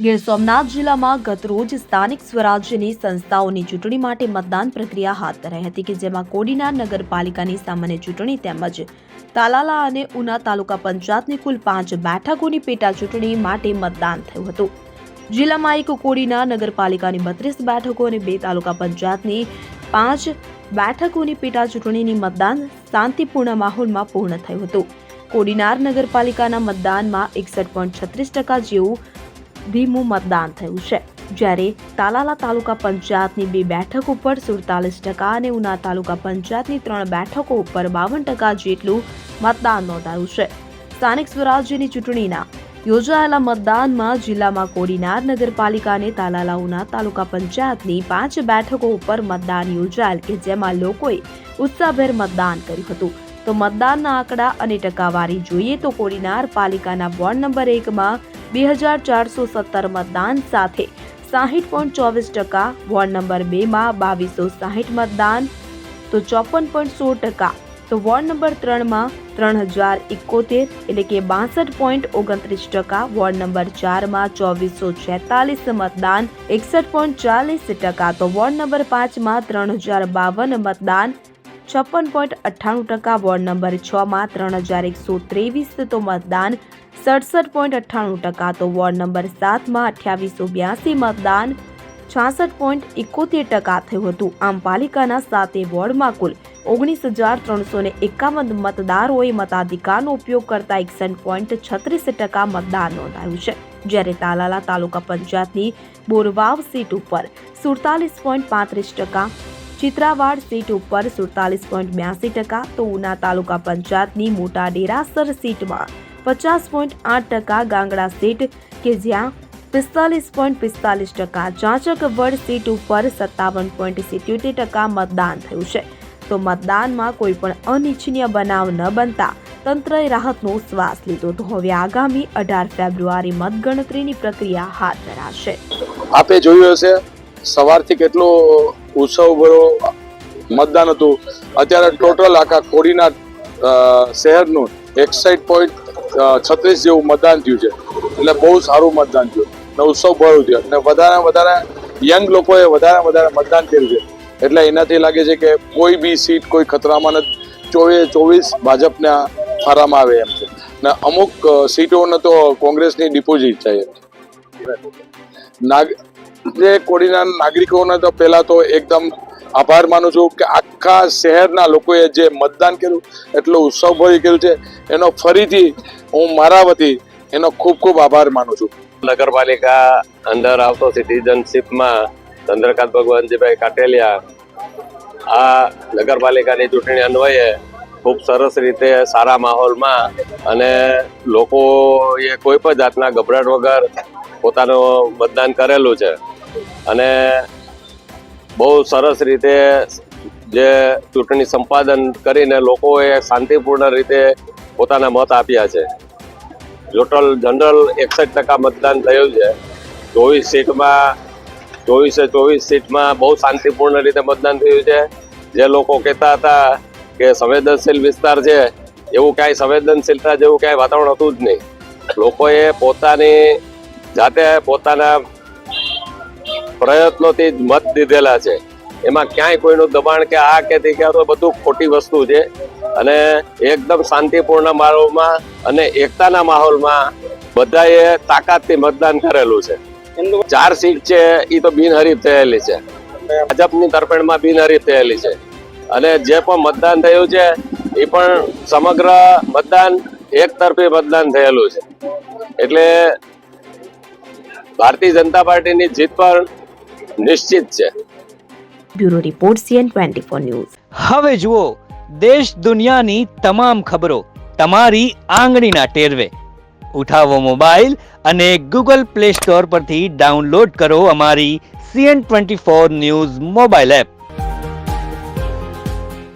ગીર સોમનાથ જિલ્લામાં ગતરોજ સ્થાનિક સ્વરાજ્યની સંસ્થાઓની ચૂંટણી માટે મતદાન પ્રક્રિયા હાથ ધરાઈ હતી કે જેમાં કોડીનાર નગરપાલિકાની સામાન્ય ચૂંટણી તેમજ તાલાલા અને ઉના તાલુકા પંચાયતની કુલ 5 બેઠકોની પેટા ચૂંટણી માટે મતદાન થયું હતું। જિલ્લામાં એક કોડીનાર નગરપાલિકાની 32 બેઠકો અને 2 તાલુકા પંચાયતની 5 બેઠકોની પેટા ચૂંટણીની મતદાન શાંતિપૂર્ણ માહોલમાં પૂર્ણ થયું હતું। કોડીનાર નગરપાલિકાના મતદાનમાં 61.36% જેવું ધીમું મતદાન થયું છે, જ્યારે તાલાલા તાલુકા પંચાયતની 2 બેઠકો ઉપર 47% અને ઉના તાલુકા પંચાયતની 3 બેઠકો ઉપર 52% જેટલું મતદાન નોંધાયું છે। સ્થાનિક સ્વરાજ્યની ચૂંટણીના યોજાયેલા મતદાનમાં જિલ્લામાં કોડીનાર નગરપાલિકાને તાલાલા ઉના તાલુકા પંચાયતની 5 બેઠકો ઉપર મતદાન યોજાયેલ કે જેમાં લોકોએ ઉત્સાહભેર મતદાન કર્યું હતું। તો મતદાનના આંકડા અને ટકાવારી જોઈએ તો કોડીનાર પાલિકાના વોર્ડ નંબર 1 માં 2417 મતદાન સાથે 60.24%, વોર્ડ નંબર 2 માં 2260 મતદાન તો 54.16%, તો વોર્ડ નંબર 3 માં 3071 એટલે કે 62.29%, વોર્ડ નંબર 4 માં 2446 મતદાન 61.40%, તો વોર્ડ નંબર 5 માં 3052 મતદાન 56.98%, વોર્ડ નંબર 6 માં 3123 તો મતદાન 67.98%, તો વોર્ડ નંબર 7 માં 2882 મતદાન 66.71% થયું હતું। આમ પાલિકાના 7 વોર્ડમાં કુલ 19,351 મતદારોએ મતાધિકારનો ઉપયોગ કરતા 61.36% મતદાન નોંધાયું છે, જ્યારે તાલાલા તાલુકા પંચાયતની બોરવાવ સીટ ઉપર 47.35%, ચિત્રાવાડ સીટ ઉપર 47.82%, તો ઉના તાલુકા પંચાયતની મોટા ડેરાસર સીટમાં 50.8%, ગાંગડા સીટ કે જ્યાં 45.45%, ચાંચકવડ સીટ ઉપર 57.77% મતદાન થયું છે। તો મતદાનમાં કોઈ પણ અનિચ્છનીય બનાવ ન બનતા તંત્રએ રાહતનો શ્વાસ લીધો। તો હવે આગામી 18 ફેબ્રુઆરી મતગણતરીની પ્રક્રિયા હાથ ધરાશે। આપે જોયું હશે સવારથી કેટલો ઉત્સવભર્યો મતદાન હતું। અત્યારે ટોટલ આખા કોડીનાર શહેરનું 61.36 જેવું મતદાન થયું છે, એટલે બહુ સારું મતદાન થયું ને ઉત્સવભર્યું થયું અને વધારે યંગ લોકોએ વધારે મતદાન કર્યું છે, એટલે એનાથી લાગે છે કે કોઈ બી સીટ કોઈ ખતરામાં નથી। 24 ભાજપના ફારામાં આવે એમ છે ને અમુક સીટોને તો કોંગ્રેસની ડિપોઝિટ છે। જે કોડીનાર નાગરિકોને તો પહેલા તો એકદમ આભાર માનું છું કે આખા શહેરના લોકોએ જે મતદાન કર્યું એટલું ઉત્સવભર્યું કર્યું છે, એનો ફરીથી હું મારા વતી એનો ખૂબ આભાર માનું છું। નગરપાલિકા અંડર આવતો સિટીઝનશીપમાં ચંદ્રકાંત ભગવાનજીભાઈ કાટેલિયા આ નગરપાલિકાની ચૂંટણી અન્વયે ખૂબ સરસ રીતે સારા માહોલમાં અને લોકોએ કોઈ પણ જાતના ગભરાટ વગર પોતાનું મતદાન કરેલું છે અને બહુ સરસ રીતે જે ચૂંટણી સંપાદન કરીને લોકોએ શાંતિપૂર્ણ રીતે પોતાના મત આપ્યા છે। ટોટલ જનરલ 61% મતદાન થયું છે। 24 સીટમાં બહુ શાંતિપૂર્ણ રીતે મતદાન થયું છે। જે લોકો કહેતા હતા કે સંવેદનશીલ વિસ્તાર છે, એવું કાંઈ સંવેદનશીલતા જેવું કાંઈ વાતાવરણ હતું જ નહીં। લોકોએ પોતાની જાતે પોતાના પ્રયત્નોથી જ મત દીધેલા છે। એમાં ક્યાંય કોઈનું દબાણ કે આ કે તે કે બધું ખોટી વસ્તુ છે અને એકદમ શાંતિપૂર્ણ માહોલમાં અને એકતાના માહોલમાં બધાએ તાકાતથી મતદાન કરેલું છે। 4 સીટ છે એ તો બિનહરીફ થયેલી છે, ભાજપની તરફેણમાં બિનહરીફ થયેલી છે અને જે પણ મતદાન થયું છે એ પણ સમગ્ર મતદાન એકતરફી મતદાન થયેલું છે, એટલે ભારતીય જનતા પાર્ટીની જીત પર નિશ્ચિત છે। Bureau report CN24 news. હવે જુઓ દેશ દુનિયાની તમામ ખબરો તમારી આંગળીના ટેરવે। ઉઠાવો મોબાઈલ અને Google Play Store પરથી ડાઉનલોડ કરો અમારી CN24 ન્યૂઝ મોબાઈલ એપ।